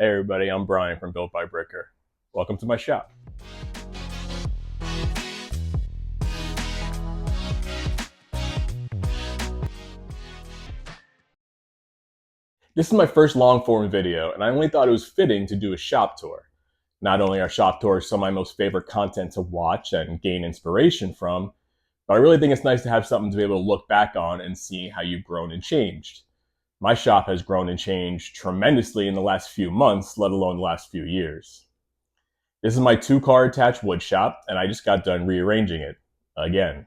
Hey everybody, I'm Brian from Built by Bricker. Welcome to my shop. This is my first long form video, and I only thought it was fitting to do a shop tour. Not only are shop tours some of my most favorite content to watch and gain inspiration from, but I really think it's nice to have something to be able to look back on and see how you've grown and changed. My shop has grown and changed tremendously in the last few months, let alone the last few years. This is my 2-car attached wood shop, and I just got done rearranging it again.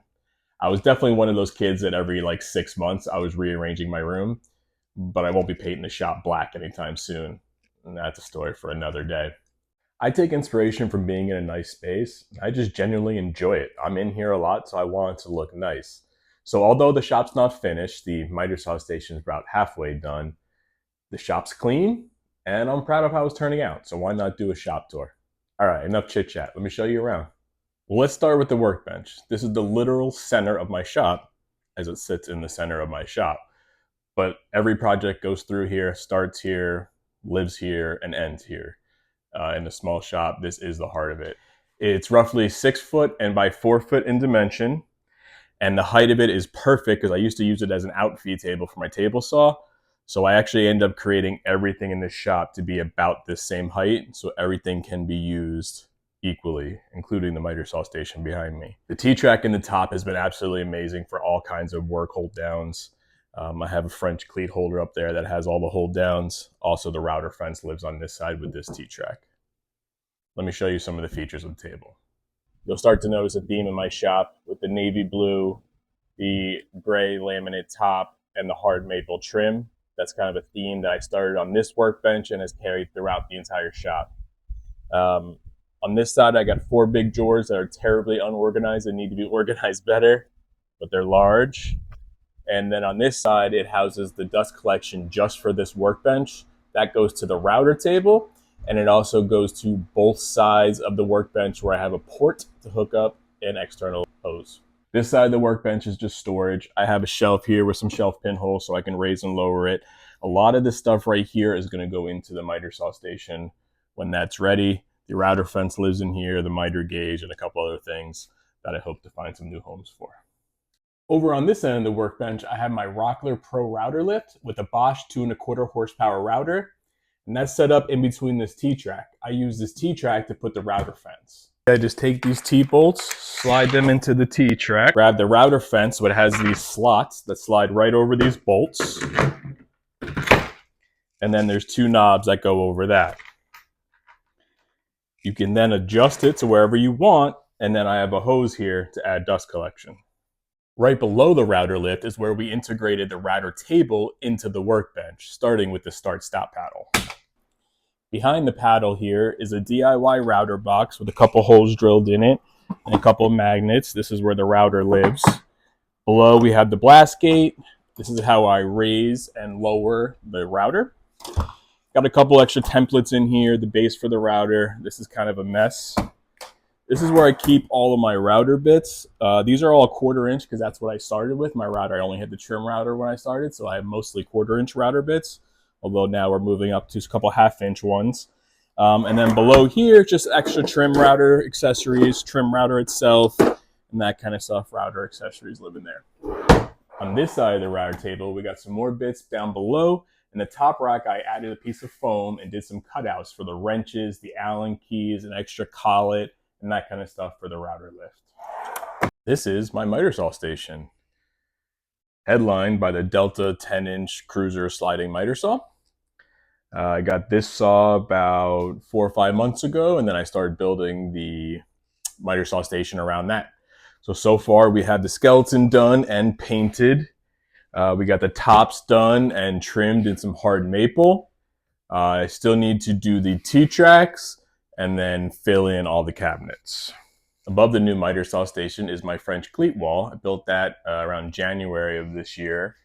I was definitely one of those kids that every 6 months I was rearranging my room, but I won't be painting the shop black anytime soon. And that's a story for another day. I take inspiration from being in a nice space. I just genuinely enjoy it. I'm in here a lot, so I want it to look nice. So although the shop's not finished, the miter saw station is about halfway done. The shop's clean, and I'm proud of how it's turning out. So why not do a shop tour? All right, enough chit chat. Let me show you around. Well, let's start with the workbench. This is the literal center of my shop, as it sits in the center of my shop. But every project goes through here, starts here, lives here, and ends here. In a small shop, this is the heart of it. It's roughly 6 foot and by 4 foot in dimension. And the height of it is perfect because I used to use it as an outfeed table for my table saw. So I actually end up creating everything in this shop to be about this same height, so everything can be used equally, including the miter saw station behind me. The T-track in the top has been absolutely amazing for all kinds of work hold downs. I have a French cleat holder up there that has all the hold downs. Also, the router fence lives on this side with this T-track. Let me show you some of the features of the table. You'll start to notice a theme in my shop with the navy blue, the gray laminate top, and the hard maple trim. That's kind of a theme that I started on this workbench and has carried throughout the entire shop. On this side, I got 4 big drawers that are terribly unorganized and need to be organized better, but they're large. And then on this side, it houses the dust collection just for this workbench. That goes to the router table, and it also goes to both sides of the workbench where I have a port to hook up an external hose. This side of the workbench is just storage. I have a shelf here with some shelf pinholes so I can raise and lower it. A lot of this stuff right here is going to go into the miter saw station when that's ready. The router fence lives in here, the miter gauge, and a couple other things that I hope to find some new homes for. Over on this end of the workbench, I have my Rockler Pro router lift with a Bosch 2.25 horsepower router, and that's set up in between this T-track. I use this T-track to put the router fence. I just take these T-bolts, slide them into the T-track, grab the router fence, so it has these slots that slide right over these bolts, and then there's 2 knobs that go over that. You can then adjust it to wherever you want, and then I have a hose here to add dust collection. Right below the router lift is where we integrated the router table into the workbench, starting with the start-stop paddle. Behind the paddle here is a DIY router box with a couple holes drilled in it and a couple of magnets. This is where the router lives. Below we have the blast gate. This is how I raise and lower the router. Got a couple extra templates in here, the base for the router. This is kind of a mess. This is where I keep all of my router bits. These are all 1/4 inch because that's what I started with. My router, I only had the trim router when I started, so I have mostly 1/4 inch router bits, although now we're moving up to a couple 1/2 inch ones. And then below here, just extra trim router accessories, trim router itself, and that kind of stuff. Router accessories live in there. On this side of the router table, we got some more bits down below. In the top rack, I added a piece of foam and did some cutouts for the wrenches, the Allen keys, an extra collet, and that kind of stuff for the router lift. This is my miter saw station, headlined by the Delta 10-inch cruiser sliding miter saw. I got this saw about 4 or 5 months ago, and then I started building the miter saw station around that. So far we have the skeleton done and painted. We got the tops done and trimmed in some hard maple. I still need to do the T-tracks and then fill in all the cabinets. Above the new miter saw station is my French cleat wall. I built that around January of this year,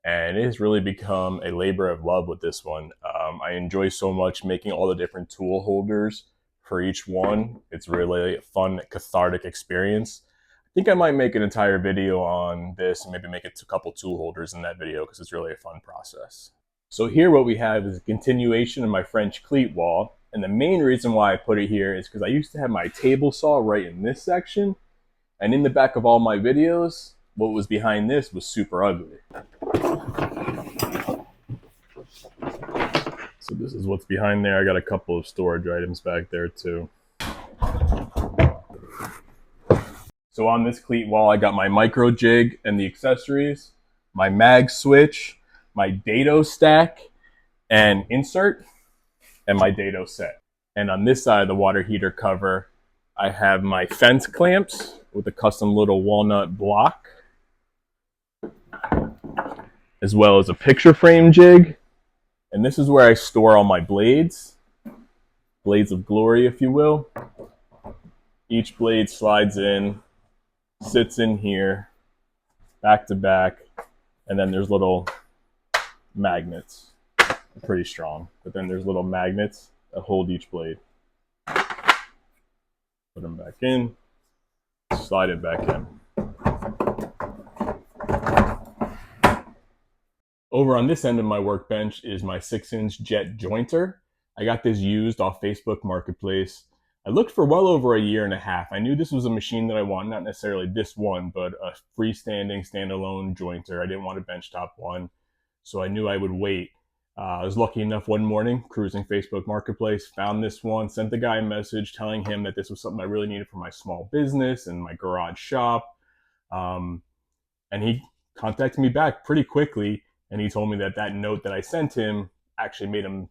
and it has really become a labor of love with this one. I enjoy so much making all the different tool holders for each one. It's really a fun, cathartic experience. I think I might make an entire video on this and maybe make it a couple tool holders in that video because it's really a fun process. So here what we have is a continuation of my French cleat wall. And the main reason why I put it here is because I used to have my table saw right in this section. And in the back of all my videos, what was behind this was super ugly. So this is what's behind there. I got a couple of storage items back there too. So on this cleat wall, I got my micro jig and the accessories, my mag switch, my dado stack and insert, and my dado set. And on this side of the water heater cover, I have my fence clamps with a custom little walnut block, as well as a picture frame jig. And this is where I store all my blades of glory, if you will. Each blade slides in, sits in here, back to back, and then there's little magnets. They're pretty strong, but then there's little magnets that hold each blade. Put them back in, slide it back in. Over on this end of my workbench is my 6-inch jet jointer. I got this used off Facebook Marketplace. I looked for well over a year and a half. I knew this was a machine that I want, not necessarily this one, but a freestanding, standalone jointer. I didn't want a benchtop one, so I knew I would wait. I was lucky enough one morning, cruising Facebook Marketplace, found this one, sent the guy a message telling him that this was something I really needed for my small business and my garage shop. And he contacted me back pretty quickly, and he told me that that note that I sent him actually made him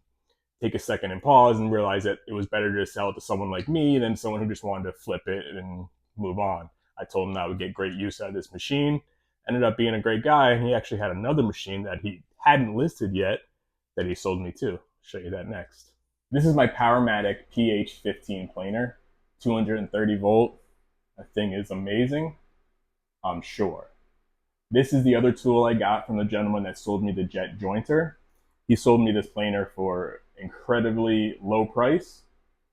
take a second and pause and realize that it was better to sell it to someone like me than someone who just wanted to flip it and move on. I told him that I would get great use out of this machine. Ended up being a great guy, and he actually had another machine that he hadn't listed yet that he sold me too. I'll show you that next. This is my Powermatic PH15 planer, 230 volt. That thing is amazing, I'm sure. This is the other tool I got from the gentleman that sold me the jet jointer. He sold me this planer for incredibly low price.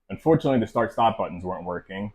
Unfortunately, the start-stop buttons weren't working.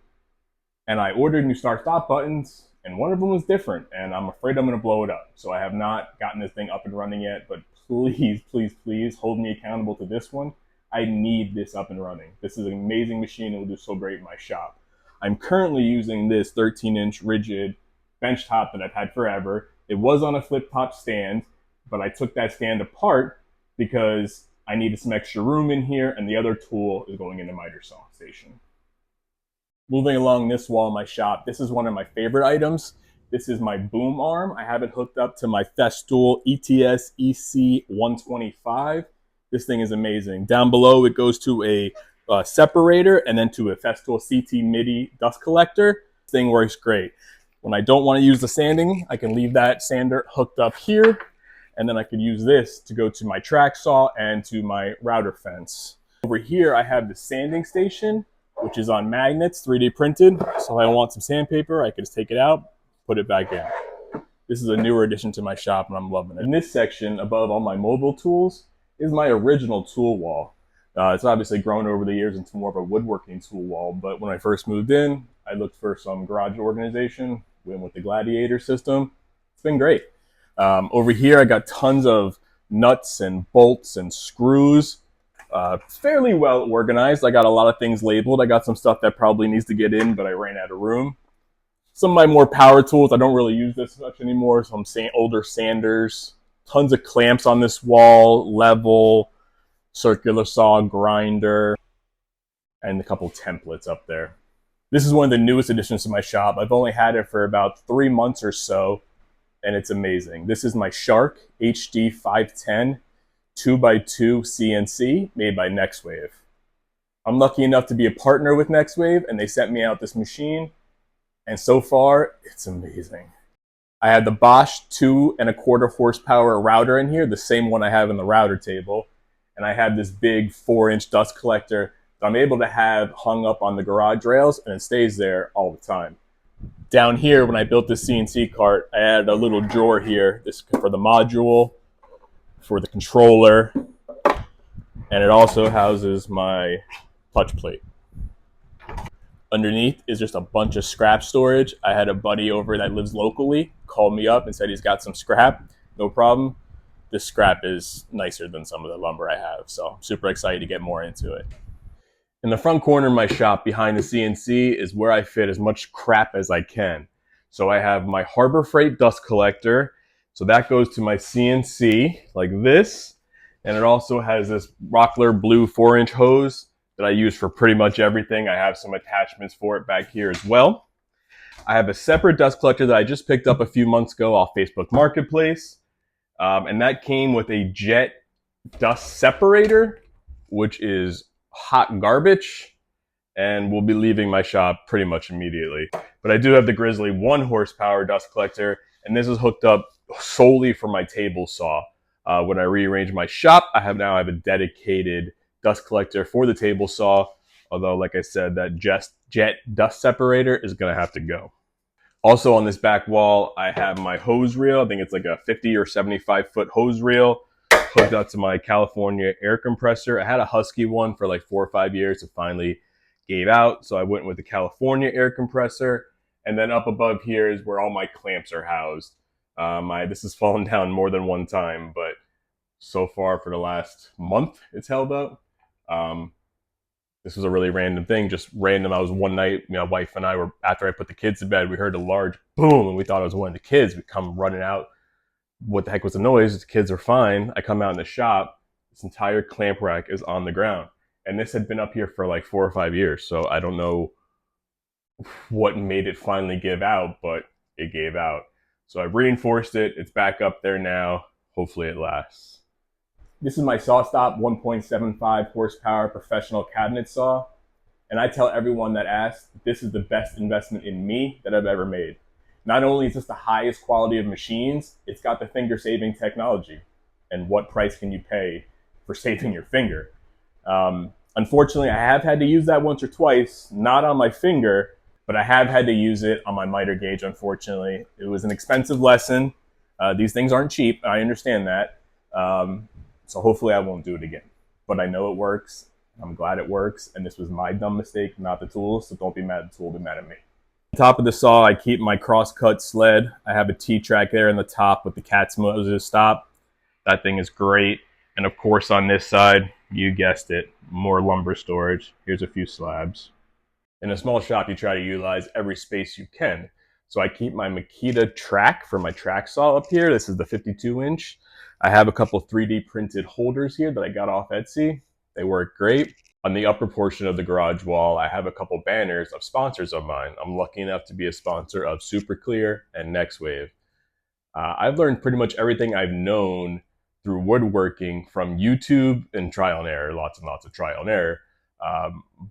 And I ordered new start-stop buttons, and one of them was different, and I'm afraid I'm gonna blow it up. So I have not gotten this thing up and running yet, but please, please, please hold me accountable to this one. I need this up and running. This is an amazing machine and will do so great in my shop. I'm currently using this 13-inch rigid bench top that I've had forever. It was on a flip top stand, but I took that stand apart because I needed some extra room in here, and the other tool is going in the miter saw station. Moving along this wall in my shop, this is one of my favorite items. This is my boom arm. I have it hooked up to my Festool ETS EC125. This thing is amazing. Down below, it goes to a separator and then to a Festool CT MIDI dust collector. This thing works great. When I don't want to use the sanding, I can leave that sander hooked up here, and then I could use this to go to my track saw and to my router fence. Over here, I have the sanding station, which is on magnets, 3D printed. So if I want some sandpaper, I can just take it out, put it back in. This is a newer addition to my shop, and I'm loving it. In this section, above all my mobile tools, is my original tool wall. It's obviously grown over the years into more of a woodworking tool wall, but when I first moved in, I looked for some garage organization, went with the Gladiator system. It's been great. Over here, I got tons of nuts and bolts and screws. Fairly well organized. I got a lot of things labeled. I got some stuff that probably needs to get in, but I ran out of room. Some of my more power tools, I don't really use this much anymore. Some older sanders. Tons of clamps on this wall, level, circular saw, grinder, and a couple templates up there. This is one of the newest additions to my shop. I've only had it for about 3 months or so, and it's amazing. This is my Shark HD 510 2x2 CNC made by NextWave. I'm lucky enough to be a partner with NextWave, and they sent me out this machine, and so far, it's amazing. I had the Bosch 2¼ horsepower router in here, the same one I have in the router table, and I have this big 4-inch dust collector that I'm able to have hung up on the garage rails, and it stays there all the time. Down here, when I built this CNC cart, I added a little drawer here, this for the module, for the controller, and it also houses my touch plate. Underneath is just a bunch of scrap storage. I had a buddy over that lives locally called me up and said he's got some scrap. No problem. this scrap is nicer than some of the lumber I have. So I'm super excited to get more into it. In the front corner of my shop behind the CNC is where I fit as much crap as I can. So I have my Harbor Freight dust collector. So that goes to my CNC like this. And it also has this Rockler blue 4-inch hose that I use for pretty much everything. I have some attachments for it back here as well. I have a separate dust collector that I just picked up a few months ago off Facebook Marketplace. And that came with a jet dust separator, which is hot garbage, and will be leaving my shop pretty much immediately. But I do have the Grizzly 1 horsepower dust collector, and this is hooked up solely for my table saw. When I rearrange my shop, I now have a dedicated dust collector for the table saw, although like I said, that jet dust separator is gonna have to go. Also on this back wall, I have my hose reel. I think it's like a 50 or 75 foot hose reel hooked up to my California air compressor. I had a Husky one for like 4 or 5 years. It finally gave out, so I went with the California air compressor. And then up above here is where all my clamps are housed. This has fallen down more than one time, but so far for the last month, it's held up. This was a really random thing, just random. I was one night, my wife and I were, after I put the kids to bed, we heard a large boom, and we thought it was one of the kids. We come running out. What the heck was the noise? The kids are fine. I come out in the shop. This entire clamp rack is on the ground. And this had been up here for like 4 or 5 years. So I don't know what made it finally give out, but it gave out. So I reinforced it. It's back up there now. Hopefully it lasts. This is my SawStop 1.75 horsepower professional cabinet saw. And I tell everyone that asks, this is the best investment in me that I've ever made. Not only is this the highest quality of machines, it's got the finger saving technology. And what price can you pay for saving your finger? Unfortunately, I have had to use that once or twice, not on my finger, but I have had to use it on my miter gauge, unfortunately. It was an expensive lesson. These things aren't cheap. I understand that. So hopefully I won't do it again. But I know it works. I'm glad it works. And this was my dumb mistake, not the tool. So don't be mad at the tool, be mad at me. On top of the saw, I keep my cross-cut sled. I have a T-track there in the top with the cat's Moses stop. That thing is great. And of course on this side, you guessed it, more lumber storage. Here's a few slabs. In a small shop, you try to utilize every space you can. So I keep my Makita track for my track saw up here. This is the 52-inch. I have a couple 3D printed holders here that I got off Etsy. They work great. On the upper portion of the garage wall, I have a couple banners of sponsors of mine. I'm lucky enough to be a sponsor of Super Clear and NextWave. I've learned pretty much everything I've known through woodworking from YouTube and trial and error, lots and lots of trial and error.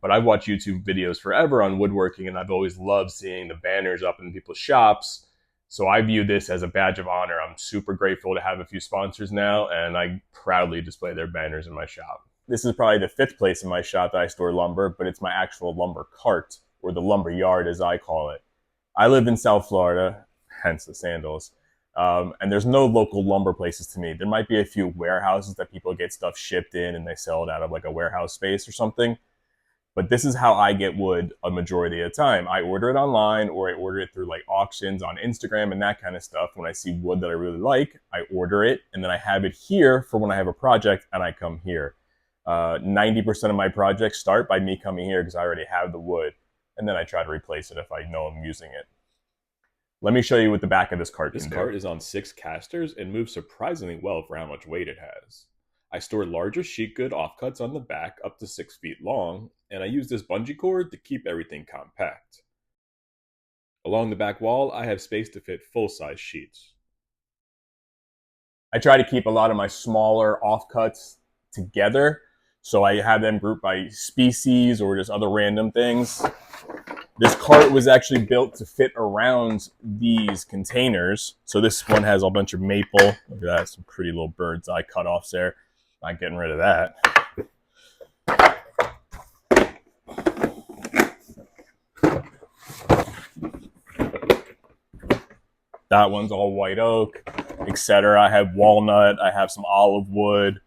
But I've watched YouTube videos forever on woodworking, and I've always loved seeing the banners up in people's shops. So I view this as a badge of honor. I'm super grateful to have a few sponsors now, and I proudly display their banners in my shop. This is probably the 5th place in my shop that I store lumber, but it's my actual lumber cart, or the lumber yard as I call it. I live in South Florida, hence the sandals. And there's no local lumber places to me. There might be a few warehouses that people get stuff shipped in and they sell it out of like a warehouse space or something. But this is how I get wood a majority of the time. I order it online, or I order it through like auctions on Instagram and that kind of stuff. When I see wood that I really like, I order it, and then I have it here for when I have a project and I come here. 90% of my projects start by me coming here because I already have the wood, and then I try to replace it if I know I'm using it. Let me show you what the back of this cart can do. This cart is on 6 casters and moves surprisingly well for how much weight it has. I store larger sheet good offcuts on the back up to 6 feet long, and I use this bungee cord to keep everything compact. Along the back wall, I have space to fit full-size sheets. I try to keep a lot of my smaller offcuts together, so I have them grouped by species or just other random things. This cart was actually built to fit around these containers. So this one has a bunch of maple. Look at that, some pretty little bird's eye cutoffs there. Not getting rid of that. That one's all white oak, etc. I have walnut. I have some olive wood,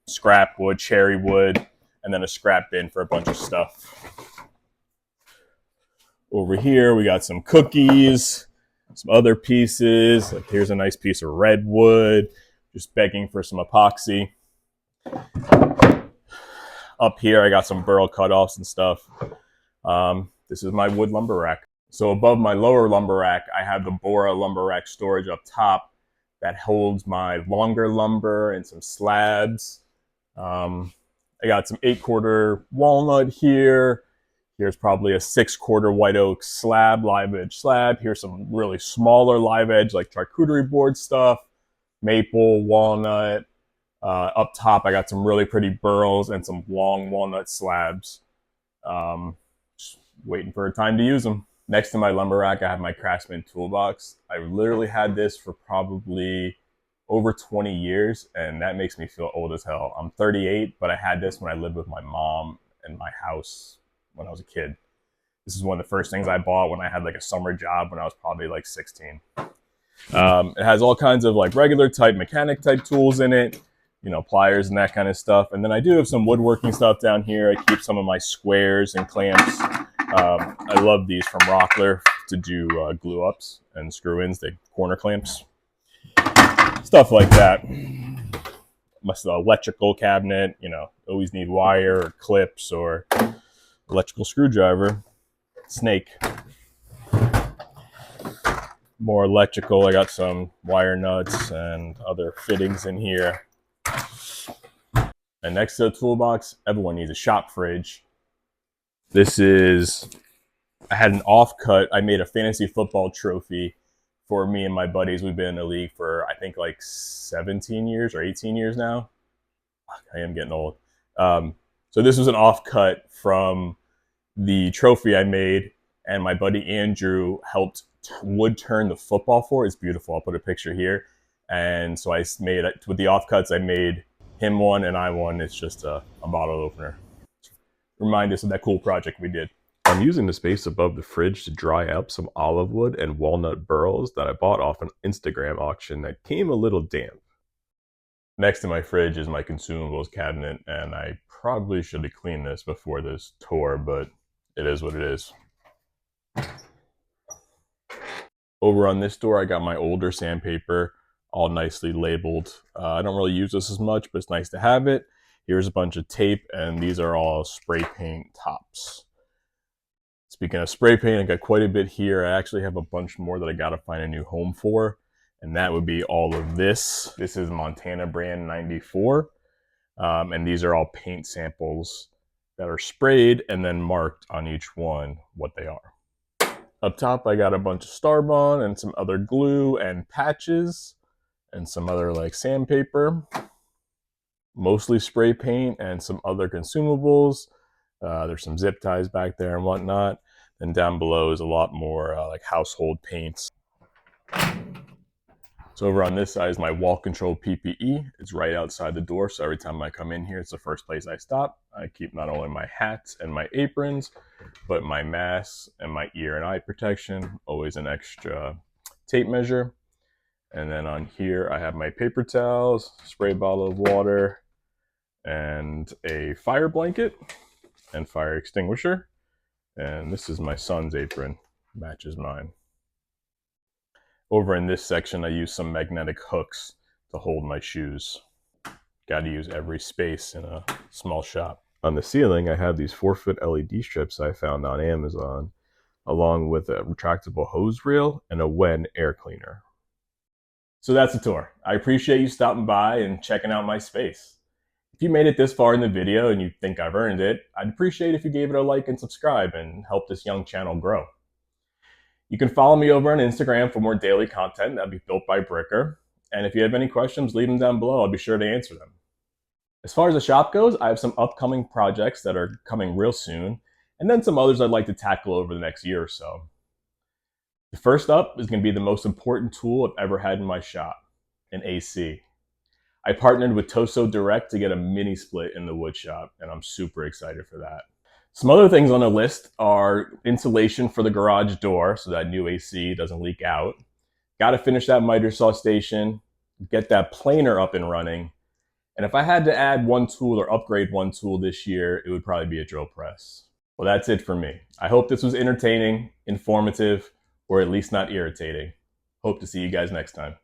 scrap wood, cherry wood, and then a scrap bin for a bunch of stuff. Over here, we got some cookies, Some other pieces, like here's a nice piece of redwood, just begging for some epoxy. Up here, I got some burl cutoffs and stuff. This is my wood lumber rack. So above my lower lumber rack, I have the Bora lumber rack storage up top that holds my longer lumber and some slabs. I got some 8-quarter walnut here. Here's probably a 6-quarter white oak slab, live edge slab. Here's some really smaller live edge like charcuterie board stuff, maple, walnut. Up top, I got some really pretty burls and some long walnut slabs. Just waiting for a time to use them. Next to my lumber rack, I have my Craftsman toolbox. I literally had this for probably over 20 years, and that makes me feel old as hell. I'm 38, but I had this when I lived with my mom in my house when I was a kid. This is one of the first things I bought when I had like a summer job when I was probably like 16. It has all kinds of like regular type mechanic type tools in it, you know, pliers and that kind of stuff. And then I do have some woodworking stuff down here. I keep some of my squares and clamps. I love these from Rockler to do glue ups and screw ins, the corner clamps. Stuff like that. My electrical cabinet, you know, always need wire or clips or electrical screwdriver. Snake. More electrical. I got some wire nuts and other fittings in here. And next to the toolbox, everyone needs a shop fridge. This is, I had an offcut. I made a fantasy football trophy for me and my buddies. We've been in the league for, I think, like 17 years or 18 years now. I am getting old. So this was an offcut from the trophy I made, and my buddy Andrew helped wood turn the football for. It's beautiful. I'll put a picture here. And so I made it with the offcuts. I made him one and I one. It's just a bottle opener. Remind us of that cool project we did. I'm using the space above the fridge to dry up some olive wood and walnut burls that I bought off an Instagram auction that came a little damp. Next to my fridge is my consumables cabinet, and I probably should have cleaned this before this tour, but it is what it is. Over on this door, I got my older sandpaper, all nicely labeled. I don't really use this as much, but it's nice to have it. Here's a bunch of tape, and these are all spray paint tops. Speaking of spray paint, I got quite a bit here. I actually have a bunch more that I gotta find a new home for, and that would be all of this. This is Montana brand 94, and these are all paint samples that are sprayed and then marked on each one what they are. Up top, I got a bunch of Starbond and some other glue and patches and some other like sandpaper, mostly spray paint and some other consumables. There's some zip ties back there and whatnot. And down below is a lot more like household paints. So over on this side is my wall control PPE. It's right outside the door, so every time I come in here, it's the first place I stop. I keep not only my hats and my aprons, but my masks and my ear and eye protection, always an extra tape measure. And then on here, I have my paper towels, spray bottle of water, and a fire blanket and fire extinguisher. And this is my son's apron, matches mine. Over in this section, I use some magnetic hooks to hold my shoes. Got to use every space in a small shop. On the ceiling, I have these 4-foot LED strips I found on Amazon, along with a retractable hose reel and a Wen air cleaner. So that's the tour. I appreciate you stopping by and checking out my space. If you made it this far in the video and you think I've earned it, I'd appreciate if you gave it a like and subscribe and help this young channel grow. You can follow me over on Instagram for more daily content. That'd be builtbybricker. And if you have any questions, leave them down below. I'll be sure to answer them. As far as the shop goes, I have some upcoming projects that are coming real soon, and then some others I'd like to tackle over the next year or so. The first up is going to be the most important tool I've ever had in my shop, an AC. I partnered with Toso Direct to get a mini split in the wood shop, and I'm super excited for that. Some other things on the list are insulation for the garage door so that new AC doesn't leak out. Got to finish that miter saw station, get that planer up and running. And if I had to add one tool or upgrade one tool this year, it would probably be a drill press. Well, that's it for me. I hope this was entertaining, informative, or at least not irritating. Hope to see you guys next time.